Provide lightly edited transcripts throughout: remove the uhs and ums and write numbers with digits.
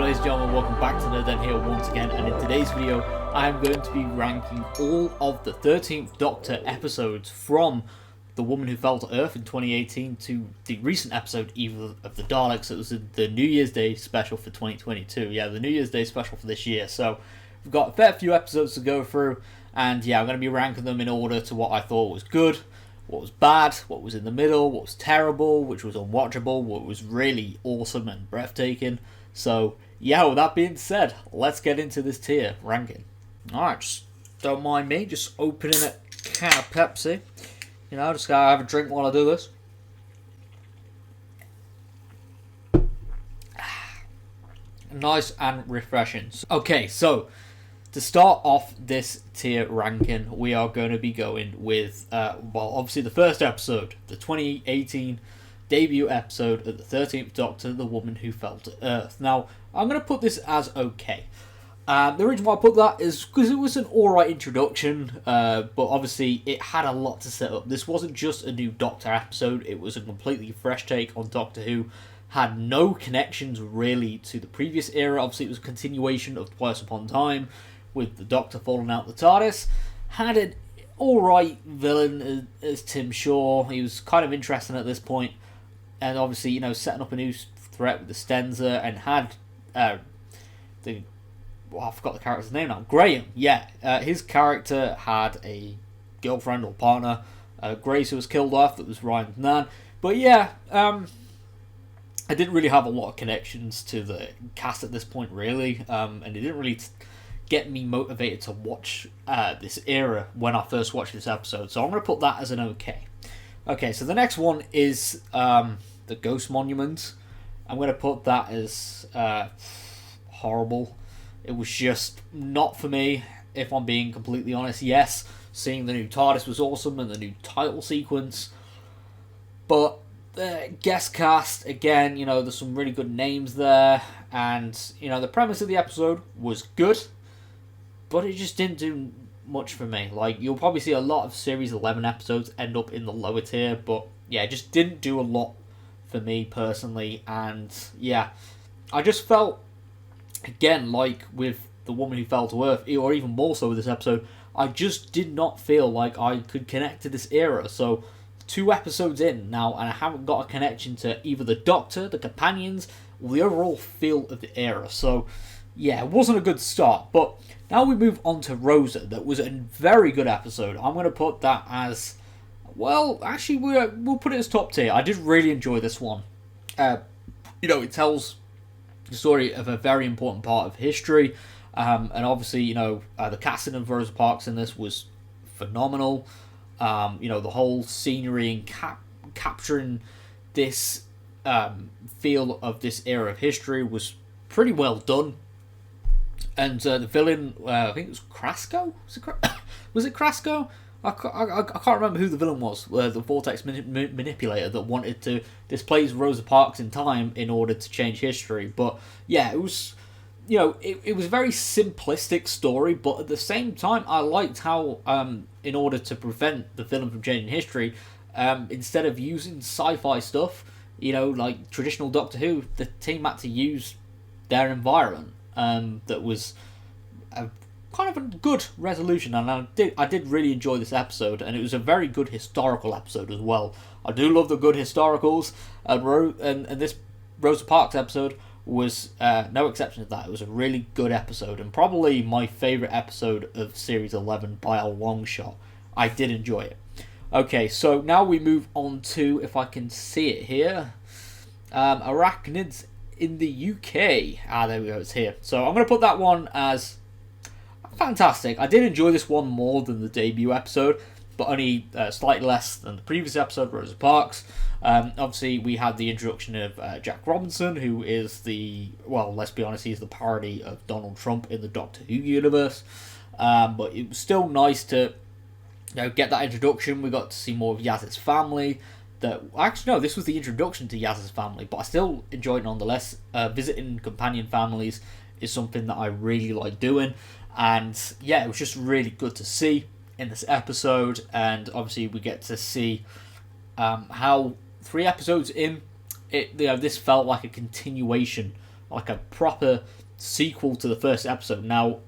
ladies and gentlemen, welcome back to Nerd Den here once again, and in today's video I am going to be ranking all of the 13th Doctor episodes from The Woman Who Fell to Earth in 2018 to the recent episode Evil of the Daleks. It was the New Year's Day special for 2022, the New Year's Day special for this year. So we've got a fair few episodes to go through, and I'm going to be ranking them in order to what I thought was good, what was bad, what was in the middle, what was terrible, which was unwatchable, what was really awesome and breathtaking. So, with that being said, let's get into this tier ranking. Alright, just don't mind me, just opening a can of Pepsi. Just gotta have a drink while I do this. Nice and refreshing. Okay, so to start off this tier ranking, we are going to be going with, obviously the first episode, the 2018 debut episode of the 13th Doctor, The Woman Who Fell to Earth. Now, I'm going to put this as okay. The reason why I put that is because it was an alright introduction, but obviously it had a lot to set up. This wasn't just a new Doctor episode, it was a completely fresh take on Doctor Who. Had no connections really to the previous era. Obviously it was a continuation of Twice Upon Time, with the Doctor falling out the TARDIS. Had an alright villain as Tim Shaw. He was kind of interesting at this point. And obviously, setting up a new threat with the Stenza, and had I forgot the character's name now. Graham, his character had a girlfriend or partner, Grace, who was killed off, that was Ryan's nan. But I didn't really have a lot of connections to the cast at this point, really, and it didn't really get me motivated to watch this era when I first watched this episode. So I'm going to put that as an okay. Okay, so the next one is the Ghost Monument. I'm going to put that as horrible. It was just not for me, if I'm being completely honest. Yes, seeing the new TARDIS was awesome and the new title sequence, but the guest cast, again, there's some really good names there, and the premise of the episode was good, but it just didn't do much for me. Like, you'll probably see a lot of Series 11 episodes end up in the lower tier, but it just didn't do a lot for me personally. And I just felt, again, like with The Woman Who Fell to Earth, or even more so with this episode, I just did not feel like I could connect to this era. So 2 episodes in now, and I haven't got a connection to either the Doctor, the companions, or the overall feel of the era. So it wasn't a good start. But now we move on to Rosa. That was a very good episode. I'm going to put that as, actually we'll put it as top tier. I did really enjoy this one. It tells the story of a very important part of history, and obviously the casting of Rosa Parks in this was phenomenal. The whole scenery and capturing this feel of this era of history was pretty well done. And the villain, I think it was Krasko? Was it Krasko? I can't remember who the villain was. The Vortex manipulator that wanted to displace Rosa Parks in time in order to change history. But it was, it was a very simplistic story, but at the same time, I liked how, in order to prevent the villain from changing history, instead of using sci-fi stuff, like traditional Doctor Who, the team had to use their environment. That was a kind of a good resolution, and I did really enjoy this episode, and it was a very good historical episode as well. I do love the good historicals, and this Rosa Parks episode was no exception to that. It was a really good episode, and probably my favourite episode of Series 11 by a long shot. I did enjoy it. Okay, so now we move on to, if I can see it here, Arachnids in the UK. There we go, it's here. So I'm going to put that one as fantastic. I did enjoy this one more than the debut episode, but only slightly less than the previous episode, Rosa Parks. Obviously, we had the introduction of Jack Robinson, who is let's be honest, he's the parody of Donald Trump in the Doctor Who universe. But it was still nice to get that introduction. We got to see more of Yaz's family. This was the introduction to Yaz's family, but I still enjoyed it nonetheless. Visiting companion families is something that I really like doing, and it was just really good to see in this episode. And obviously we get to see how 3 episodes in, this felt like a continuation like a proper sequel to the first episode. Now,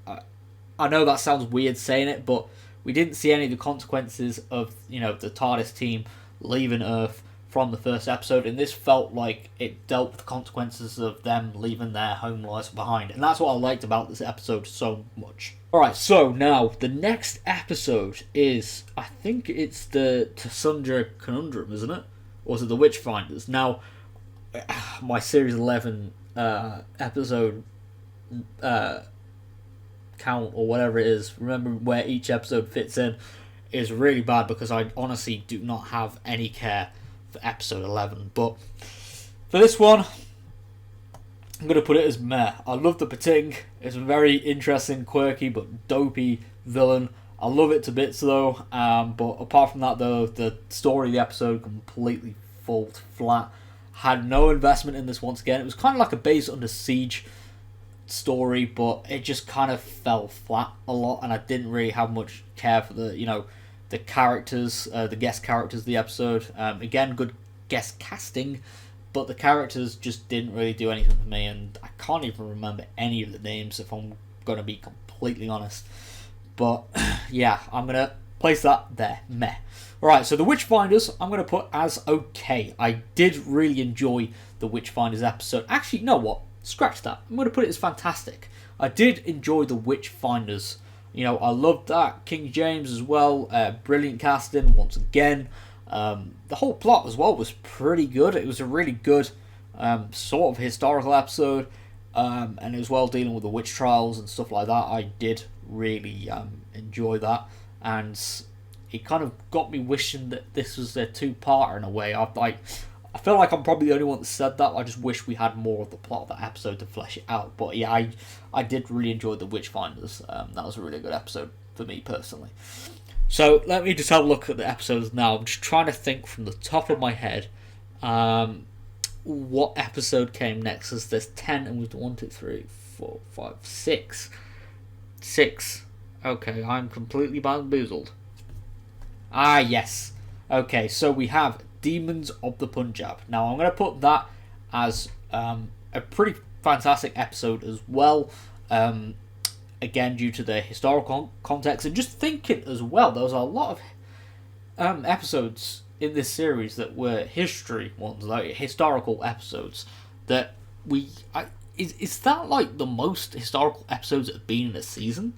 I know that sounds weird saying it, but we didn't see any of the consequences of, the TARDIS team leaving Earth from the first episode, and this felt like it dealt with the consequences of them leaving their home lives behind, and that's what I liked about this episode so much. Alright, so now, the next episode is, I think it's the Tsundra Conundrum, isn't it? Or is it the Witchfinders? Now, my Series 11 episode count, or whatever it is, remember where each episode fits in, is really bad, because I honestly do not have any care for episode 11. But for this one, I'm going to put it as meh. I love the Pating. It's a very interesting, quirky, but dopey villain. I love it to bits, though. But apart from that, though, the story of the episode completely falls flat. Had no investment in this once again. It was kind of like a Base Under Siege story, but it just kind of fell flat a lot, and I didn't really have much care for the characters, the guest characters of the episode. Again, good guest casting, but the characters just didn't really do anything for me, and I can't even remember any of the names, if I'm going to be completely honest. But yeah, I'm going to place that there. Meh. Alright, so the Witchfinders, I'm going to put as okay. I did really enjoy the Witchfinders episode. Actually, you know what? Scratch that. I'm going to put it as fantastic. I did enjoy the Witchfinders. I loved that. King James as well. Brilliant casting once again. The whole plot as well was pretty good. It was a really good sort of historical episode. And as well dealing with the witch trials and stuff like that. I did really enjoy that. And it kind of got me wishing that this was a two-parter in a way. I feel like I'm probably the only one that said that. I just wish we had more of the plot of that episode to flesh it out. But yeah, I did really enjoy the Witchfinders. That was a really good episode for me personally. So let me just have a look at the episodes now. I'm just trying to think from the top of my head what episode came next. Because there's 10 and we've done 1, 2, 3, 4, 5, 6. 6. Okay, I'm completely bamboozled. Ah, yes. Okay, so we have Demons of the Punjab. Now, I'm going to put that as a pretty fantastic episode as well. Again, due to the historical context. And just thinking as well, there was a lot of episodes in this series that were history ones, like historical episodes. That is that like the most historical episodes that have been in a season?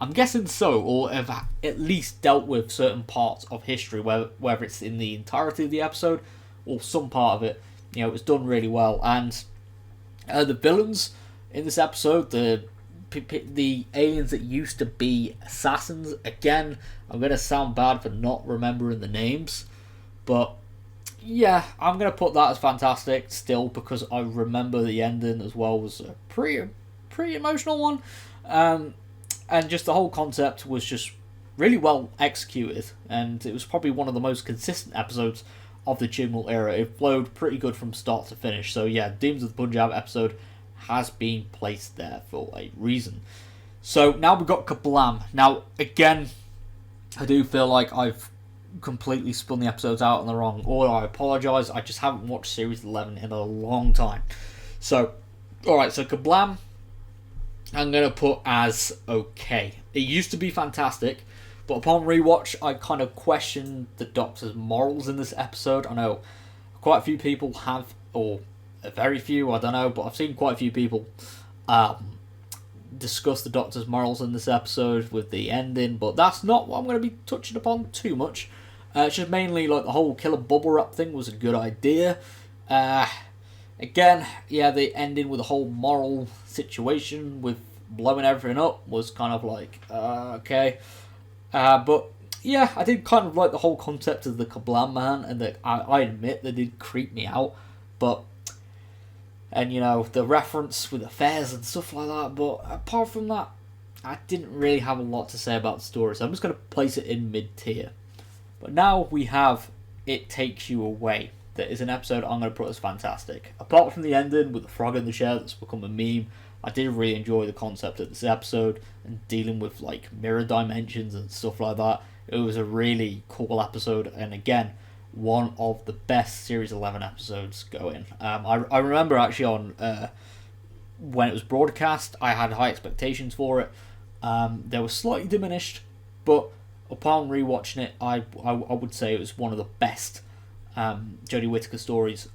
I'm guessing so, or have at least dealt with certain parts of history, whether it's in the entirety of the episode or some part of it. It was done really well. And the villains in this episode, the aliens that used to be assassins, again, I'm going to sound bad for not remembering the names, but yeah, I'm going to put that as fantastic still, because I remember the ending as well was a pretty emotional one. And just the whole concept was just really well executed, and it was probably one of the most consistent episodes of the Chibnall era. It flowed pretty good from start to finish. So yeah, Demons of the Punjab episode has been placed there for a reason. So now we've got Kablam. Now, again, I do feel like I've completely spun the episodes out in the wrong order. I apologise. I just haven't watched Series 11 in a long time. So, alright, so Kablam, I'm going to put as okay. It used to be fantastic, but upon rewatch, I kind of questioned the Doctor's morals in this episode. I know quite a few people have, or very few, I don't know, but I've seen quite a few people discuss the Doctor's morals in this episode with the ending, but that's not what I'm going to be touching upon too much. It's just mainly like the whole killer bubble wrap thing was a good idea. Again, yeah, the ending with the whole moral situation with blowing everything up was kind of like, okay. But yeah, I did kind of like the whole concept of the Kablam man, and that I admit they did creep me out. But, and the reference with affairs and stuff like that. But apart from that, I didn't really have a lot to say about the story, so I'm just going to place it in mid-tier. But now we have It Takes You Away. That is an episode I'm going to put as fantastic. Apart from the ending with the frog in the shell that's become a meme, I did really enjoy the concept of this episode and dealing with like mirror dimensions and stuff like that. It was a really cool episode, and again, one of the best Series 11 episodes going. I remember actually on when it was broadcast, I had high expectations for it. They were slightly diminished, but upon rewatching it, I would say it was one of the best Jodie Whittaker stories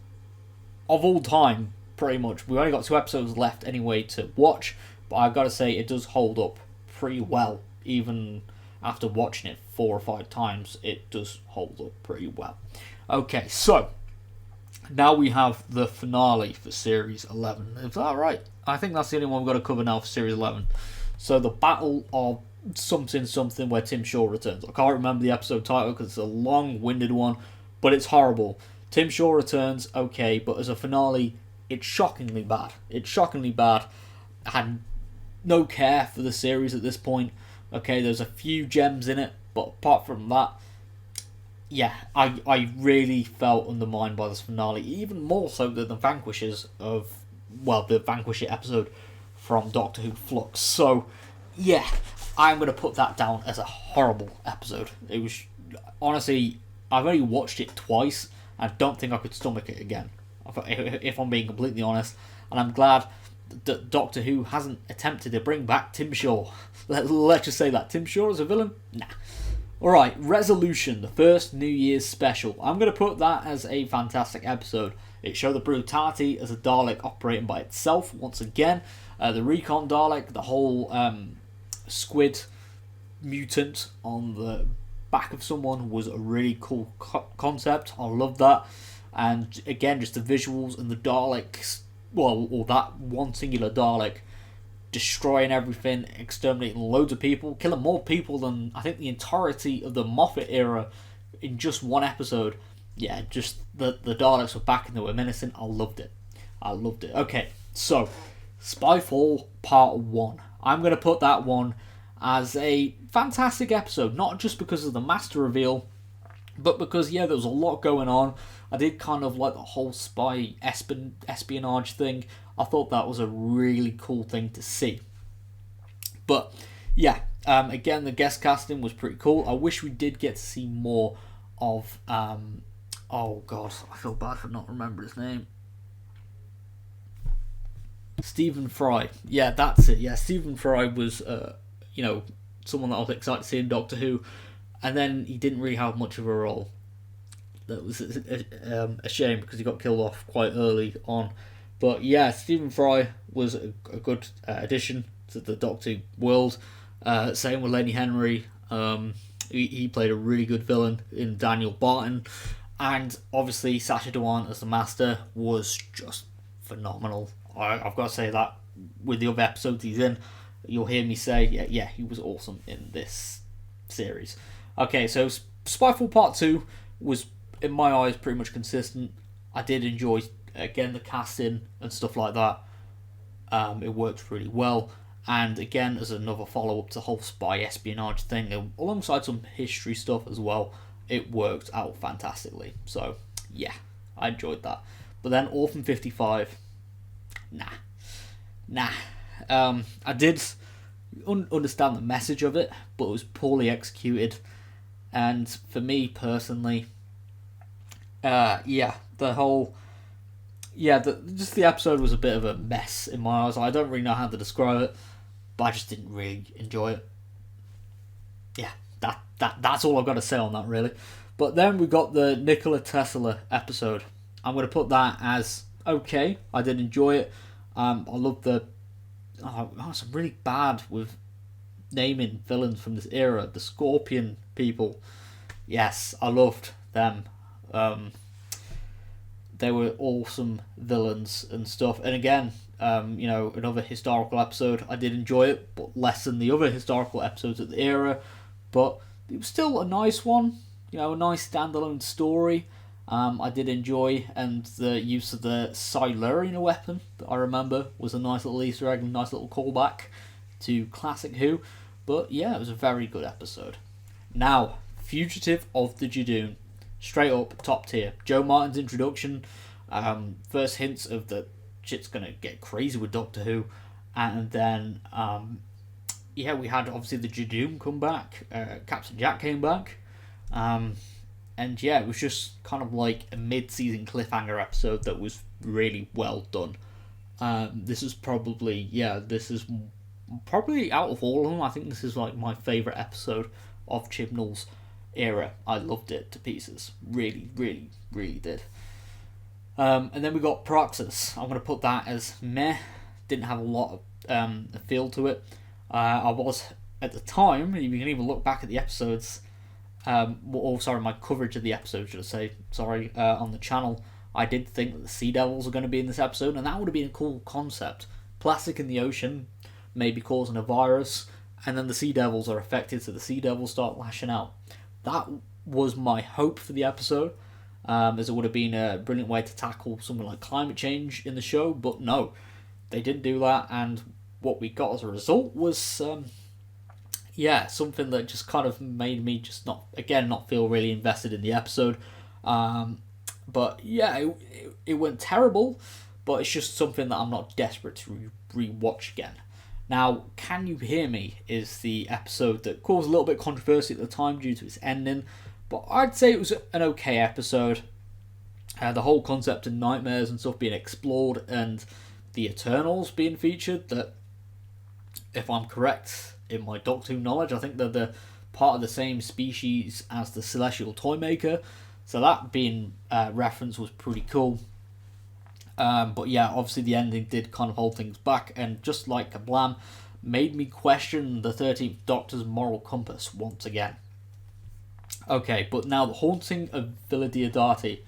of all time, pretty much. We've only got 2 episodes left anyway to watch, but I've got to say it does hold up pretty well. Even after watching it 4 or 5 times, it does hold up pretty well. Okay, so now we have the finale for Series 11. Is that right? I think that's the only one we've got to cover now for Series 11. So the Battle of something where Tim Shaw returns. I can't remember the episode title because it's a long-winded one, but it's horrible. Tim Shaw returns, okay, but as a finale, it's shockingly bad. It's shockingly bad. I had no care for the series at this point. Okay, there's a few gems in it, but apart from that, yeah, I really felt undermined by this finale, even more so than the Vanquishers of, well, the Vanquish episode from Doctor Who Flux. So, yeah, I'm going to put that down as a horrible episode. It was, honestly, I've only watched it twice. I don't think I could stomach it again, if I'm being completely honest. And I'm glad that Doctor Who hasn't attempted to bring back Tim Shaw. Let's just say that. Tim Shaw as a villain? Nah. Alright, Resolution, the first New Year's special. I'm going to put that as a fantastic episode. It showed the brutality as a Dalek operating by itself once again. The Recon Dalek, the whole squid mutant on the back of someone was a really cool concept. I love that. And again, just the visuals and the Daleks, well, or that one singular Dalek destroying everything, exterminating loads of people, killing more people than I think the entirety of the Moffat era in just one episode. Yeah, just the Daleks were back and they were menacing. I loved it. Okay, so Spyfall Part 1. I'm going to put that one as a fantastic episode, not just because of the master reveal, but because, yeah, there was a lot going on. I did kind of like the whole spy espionage thing. I thought that was a really cool thing to see. But, yeah, again, the guest casting was pretty cool. I wish we did get to see more of, oh god, I feel bad for not remembering his name. Stephen Fry. Yeah, that's it. Yeah, Stephen Fry was, someone that I was excited to see in Doctor Who, and then he didn't really have much of a role. That was a shame because he got killed off quite early on. But yeah, Stephen Fry was a good addition to the Doctor Who world. Same with Lenny Henry. He played a really good villain in Daniel Barton. And obviously Sacha Dhawan as the Master was just phenomenal. I've got to say that with the other episodes he's in, you'll hear me say, yeah, he was awesome in this series. Okay, so Spyful Part 2 was, in my eyes, pretty much consistent. I did enjoy, again, the casting and stuff like that. It worked really well. And again, as another follow-up to the whole spy espionage thing, alongside some history stuff as well, it worked out fantastically. So, yeah, I enjoyed that. But then Orphan 55, nah. I did understand the message of it, but it was poorly executed. And for me personally, the episode was a bit of a mess in my eyes. I don't really know how to describe it, but I just didn't really enjoy it. Yeah, that's all I've got to say on that, really. But then we got the Nikola Tesla episode. I'm going to put that as okay. I did enjoy it. I love the... I'm really bad with naming villains from this era. The Scorpion people. Yes, I loved them. They were awesome villains and stuff. And again, another historical episode. I did enjoy it, but less than the other historical episodes of the era. But it was still a nice one. A nice standalone story. I did enjoy, and the use of the Silurian weapon that I remember was a nice little Easter egg and a nice little callback to classic Who. But yeah, it was a very good episode. Now, Fugitive of the Judoon. Straight up, top tier. Joe Martin's introduction, first hints of the shit's gonna get crazy with Doctor Who, and then we had obviously the Judoon come back, Captain Jack came back, and yeah, it was just kind of like a mid-season cliffhanger episode that was really well done. This is probably, this is probably out of all of them, I think this is like my favourite episode of Chibnall's era. I loved it to pieces. Really, really, really did. And then we got Praxis. I'm going to put that as meh. Didn't have a lot of feel to it. I was, at the time, you can even look back at the episodes, my coverage of the episode, should I say, on the channel. I did think that the Sea Devils were going to be in this episode, and that would have been a cool concept. Plastic in the ocean, maybe causing a virus, and then the Sea Devils are affected, so the Sea Devils start lashing out. That was my hope for the episode, as it would have been a brilliant way to tackle something like climate change in the show, but no, they didn't do that, and what we got as a result was, something that just kind of made me just not feel really invested in the episode. But yeah, it went terrible, but it's just something that I'm not desperate to re-watch again. Now, Can You Hear Me is the episode that caused a little bit of controversy at the time due to its ending, but I'd say it was an okay episode. The whole concept of nightmares and stuff being explored, and the Eternals being featured, that, if I'm correct in my Doctor Who knowledge, I think they're the part of the same species as the Celestial Toymaker, so that being referenced was pretty cool. But yeah, obviously the ending did kind of hold things back, and just like Kablam, made me question the 13th Doctor's moral compass once again. Okay, but now the Haunting of Philadelphi,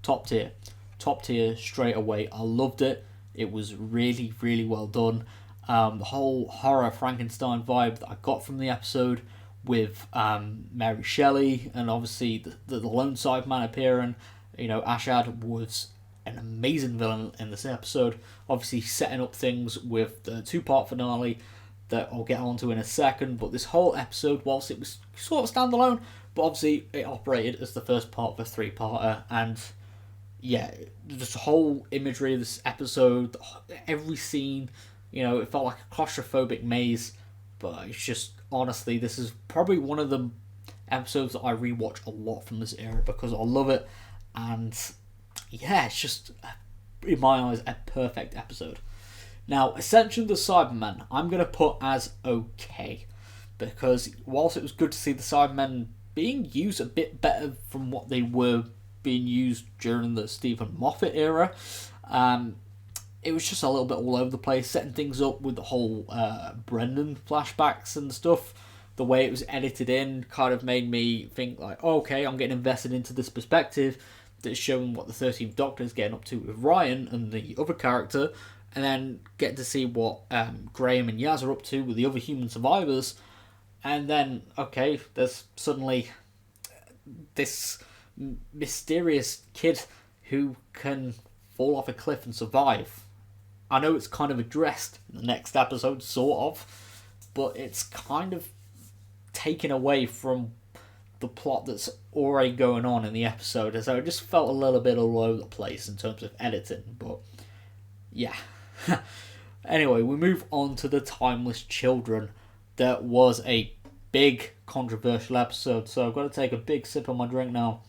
top tier straight away. I loved it. It was really, really well done. The whole horror Frankenstein vibe that I got from the episode, with Mary Shelley, and obviously the lone Cyberman appearing. Ashad was an amazing villain in this episode, obviously setting up things with the 2-part finale that I'll get onto in a second. But this whole episode, whilst it was sort of standalone, but obviously it operated as the first part of a 3-parter, and yeah, just the whole imagery of this episode, every scene, it felt like a claustrophobic maze. But it's just, honestly, this is probably one of the episodes that I rewatch a lot from this era, because I love it, and yeah, it's just, in my eyes, a perfect episode. Now, Ascension the Cyberman, I'm going to put as okay, because whilst it was good to see the Cybermen being used a bit better from what they were being used during the Stephen Moffat era, it was just a little bit all over the place, setting things up with the whole Brendan flashbacks and stuff. The way it was edited in kind of made me think like, okay, I'm getting invested into this perspective that's showing what the 13th Doctor is getting up to with Ryan and the other character, and then get to see what Graham and Yaz are up to with the other human survivors. And then, okay, there's suddenly this mysterious kid who can fall off a cliff and survive. I know it's kind of addressed in the next episode, sort of, but it's kind of taken away from the plot that's already going on in the episode, and so it just felt a little bit all over the place in terms of editing, but yeah. Anyway, we move on to the Timeless Children. That was a big controversial episode, so I've got to take a big sip of my drink now.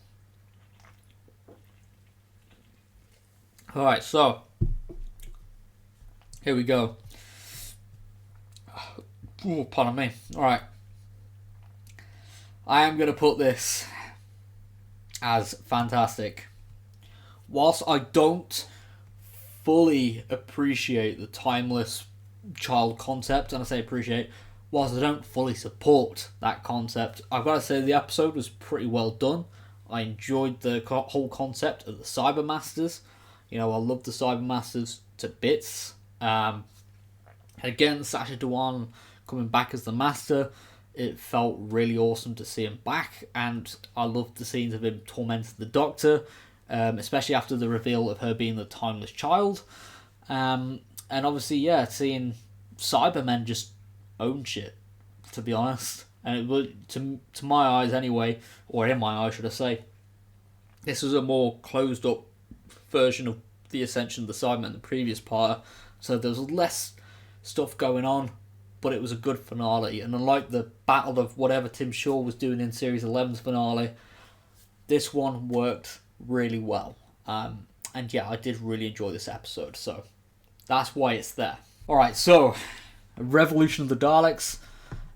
Alright, so here we go. Oh, pardon me. Alright. I am going to put this as fantastic. Whilst I don't fully appreciate the timeless child concept, and I say appreciate, whilst I don't fully support that concept, I've got to say the episode was pretty well done. I enjoyed the whole concept of the Cybermasters. I love the Cybermasters to bits. Again, Sacha Dhawan coming back as the Master, it felt really awesome to see him back, and I loved the scenes of him tormenting the Doctor, especially after the reveal of her being the Timeless Child. And obviously, yeah, seeing Cybermen just own shit, to be honest. And it was, to my eyes anyway, or in my eyes should I say, this was a more closed up version of the Ascension of the Cyberman in the previous part, so there was less stuff going on, but it was a good finale. And unlike the battle of whatever Tim Shaw was doing in Series 11's finale, this one worked really well. And yeah, I did really enjoy this episode, so That's why it's there. Alright, so Revolution of the Daleks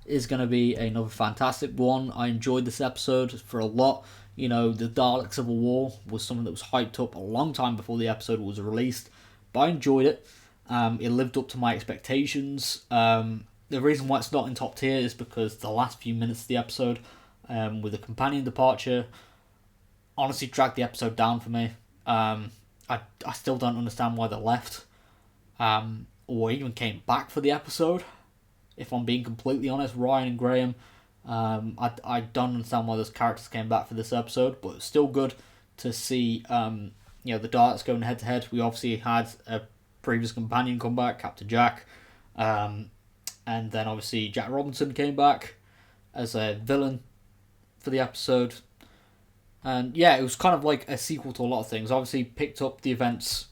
is going to be another fantastic one. I enjoyed this episode for a lot. You know, the Daleks of a War was something that was hyped up a long time before the episode was released, but I enjoyed it. It lived up to my expectations. The reason why it's not in top tier is because the last few minutes of the episode, with the companion departure, honestly dragged the episode down for me. I still don't understand why they left, or even came back for the episode. If I'm being completely honest, Ryan and Graham, I don't understand why those characters came back for this episode, but it's still good to see the Daleks going head to head. We obviously had a previous companion come back, Captain Jack, and then obviously Jack Robinson came back as a villain for the episode. And yeah, it was kind of like a sequel to a lot of things. Obviously picked up the events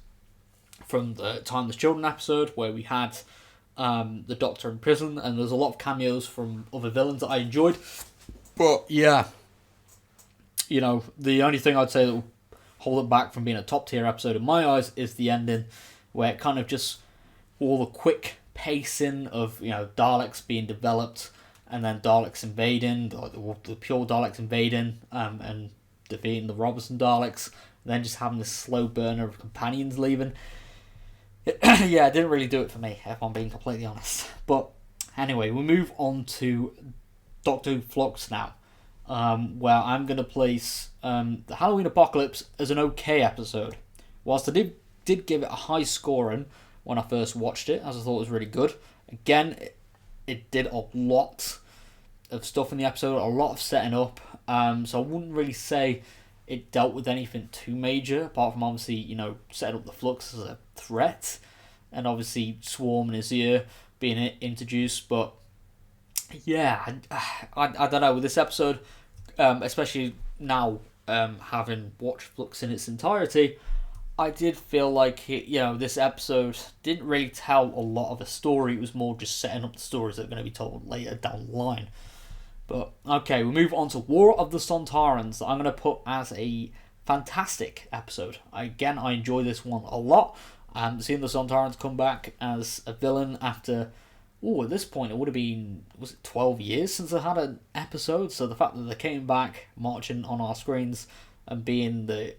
from the Timeless Children episode, where we had the Doctor in prison, and there's a lot of cameos from other villains that I enjoyed. But yeah, the only thing I'd say that will hold it back from being a top tier episode in my eyes is the ending, where it kind of just all the quick pacing of Daleks being developed, and then Daleks invading, the pure Daleks invading, and defeating the Robertson Daleks, and then just having this slow burner of companions leaving. Yeah, it didn't really do it for me, if I'm being completely honest. But anyway, we'll move on to Doctor Who Flux now, where I'm going to place the Halloween Apocalypse as an okay episode. Whilst I did give it a high scoring when I first watched it, as I thought it was really good. Again, it did a lot of stuff in the episode, a lot of setting up, so I wouldn't really say it dealt with anything too major, apart from obviously, setting up the Flux as a threat, and obviously Swarm and his ear being introduced. But yeah, I don't know, with this episode, especially now, having watched Flux in its entirety, I did feel like this episode didn't really tell a lot of a story. It was more just setting up the stories that are going to be told later down the line. But okay, we'll move on to War of the Sontarans, that I'm going to put as a fantastic episode. I enjoy this one a lot. Seeing the Sontarans come back as a villain after, at this point it would have been, was it 12 years since I had an episode? So the fact that they came back, marching on our screens, and being they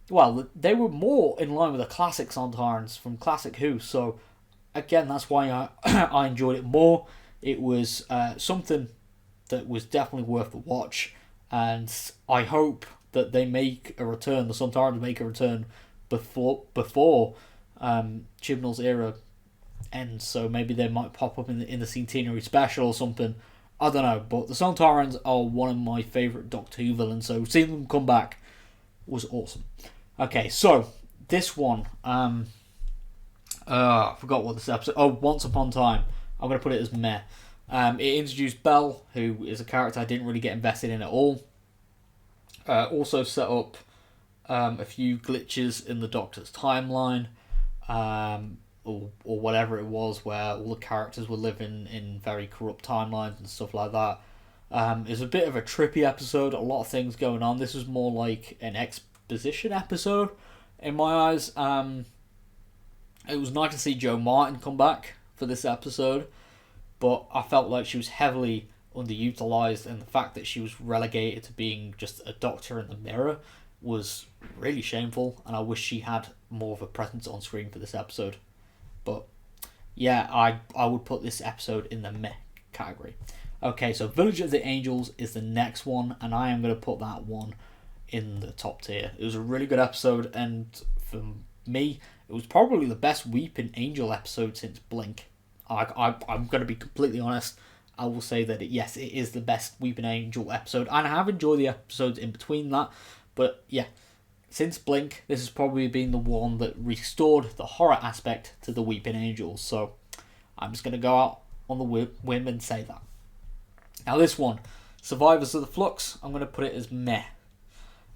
were more in line with the classic Sontarans from Classic Who. So again, that's why I enjoyed it more. It was something that was definitely worth the watch, and I hope that they make a return. The Sontarans make a return before Chibnall's era ends. So maybe they might pop up in the centenary special or something. I don't know, but the Sontarans are one of my favourite Doctor Who villains. So seeing them come back was awesome. Okay, so this one, I forgot what this episode. Oh, Once Upon a Time. I'm gonna put it as meh. It introduced Belle, who is a character I didn't really get invested in at all. Also set up a few glitches in the Doctor's timeline, or whatever it was, where all the characters were living in very corrupt timelines and stuff like that. It was a bit of a trippy episode, a lot of things going on. This was more like an exposition episode, in my eyes. It was nice to see Jo Martin come back for this episode, but I felt like she was heavily underutilized, and the fact that she was relegated to being just a doctor in the mirror was really shameful, and I wish she had more of a presence on screen for this episode. But yeah, I would put this episode in the meh category. Okay, so Village of the Angels is the next one, and I am going to put that one in the top tier. It was a really good episode, and for me, it was probably the best Weeping Angel episode since Blink. I'm going to be completely honest. I will say that it is the best Weeping Angel episode, and I have enjoyed the episodes in between that. But yeah, since Blink, this has probably been the one that restored the horror aspect to the Weeping Angels. So I'm just going to go out on the whim and say that. Now this one, Survivors of the Flux, I'm going to put it as meh.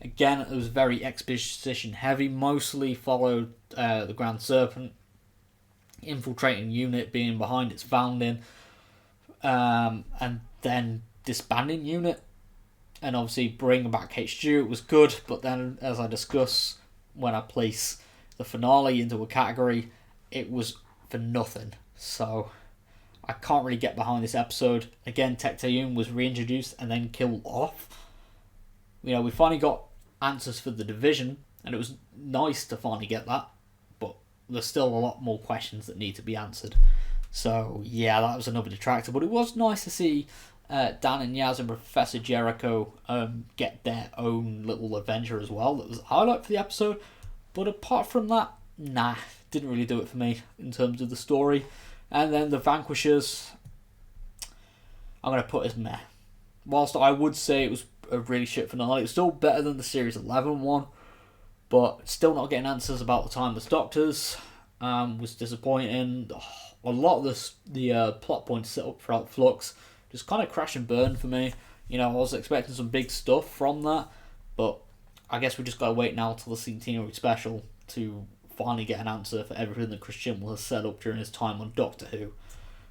Again, it was very exposition heavy, mostly followed the Grand Serpent infiltrating unit being behind its founding, and then disbanding unit, and obviously bringing back Kate Stewart was good, but then, as I discuss when I place the finale into a category, it was for nothing. So I can't really get behind this episode. Again, Tecteun was reintroduced and then killed off. You know, we finally got answers for the division, and it was nice to finally get that, but there's still a lot more questions that need to be answered. So yeah, that was another detractor, but it was nice to see Dan and Yaz and Professor Jericho get their own little adventure as well. That was a highlight for the episode, but apart from that, nah, didn't really do it for me in terms of the story. And then the Vanquishers, I'm going to put as meh. Whilst I would say it was a really shit finale, it's still better than the Series 11 one, but still not getting answers about the Timeless Doctors was disappointing. A lot of the plot points set up throughout Flux just kind of crash and burn for me. You know, I was expecting some big stuff from that, but I guess we just got to wait now till the centenary special to finally get an answer for everything that Chris Chibnall has set up during his time on Doctor Who.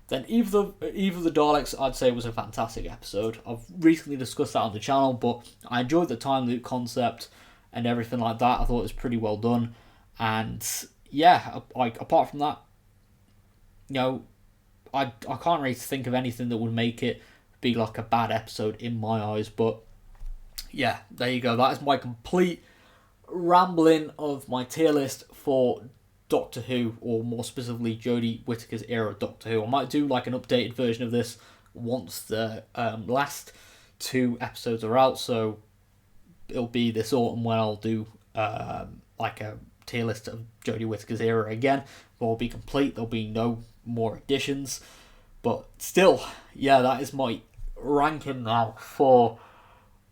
Then Eve of the Daleks, I'd say, was a fantastic episode. I've recently discussed that on the channel, but I enjoyed the time loop concept and everything like that. I thought it was pretty well done. And yeah, like apart from that, you know, I can't really think of anything that would make it be like a bad episode in my eyes. But yeah, there you go. That is my complete rambling of my tier list for Doctor Who, or more specifically Jodie Whittaker's era Doctor Who. I might do like an updated version of this once the last 2 episodes are out, so it'll be this autumn when I'll do like a tier list of Jodie Whittaker's era again. But it'll be complete, there'll be no more additions, but still, yeah, that is my ranking now for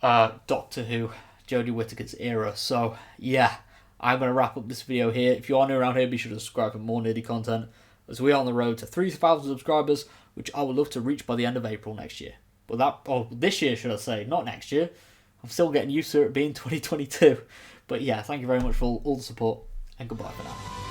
Doctor Who, Jodie Whittaker's era. So yeah, I'm going to wrap up this video here. If you are new around here, be sure to subscribe for more nerdy content, as we are on the road to 3,000 subscribers, which I would love to reach by the end of April next year. This year, should I say, not next year. I'm still getting used to it being 2022. But yeah, thank you very much for all the support, and goodbye for now.